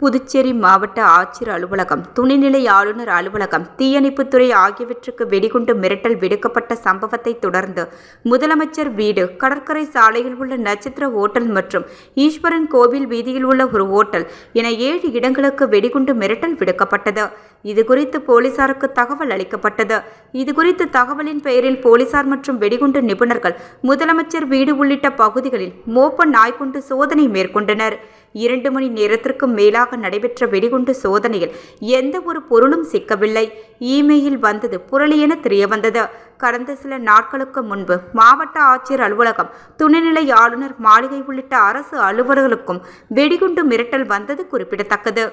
புதுச்சேரி மாவட்ட ஆட்சியர் அலுவலகம், துணைநிலை ஆளுநர் அலுவலகம், தீயணைப்புத்துறை ஆகியவற்றுக்கு வெடிகுண்டு மிரட்டல் விடுக்கப்பட்ட சம்பவத்தை தொடர்ந்து முதலமைச்சர் வீடு, கடற்கரை சாலையில் உள்ள நட்சத்திர ஓட்டல் மற்றும் ஈஸ்வரன் கோவில் வீதியில் உள்ள ஒரு ஓட்டல் என 7 இடங்களுக்கு வெடிகுண்டு மிரட்டல் விடுக்கப்பட்டது. இதுகுறித்து போலீசாருக்கு தகவல் அளிக்கப்பட்டது. இதுகுறித்து தகவலின் பெயரில் போலீசார் மற்றும் வெடிகுண்டு நிபுணர்கள் முதலமைச்சர் வீடு உள்ளிட்ட பகுதிகளில் மோப்ப நாய் கொண்டு சோதனை மேற்கொண்டனர். 2 மணி நேரத்திற்கும் மேலாக நடைபெற்ற வெடிகுண்டு சோதனையில் எந்த ஒரு பொருளும் சிக்கவில்லை. இமெயில் வந்தது புரளி என தெரியவந்தது. கடந்த சில நாட்களுக்கு முன்பு மாவட்ட ஆட்சியர் அலுவலகம், துணைநிலை ஆளுநர் மாளிகை உள்ளிட்ட அரசு அலுவலர்களுக்கும் வெடிகுண்டு மிரட்டல் வந்தது குறிப்பிடத்தக்கது.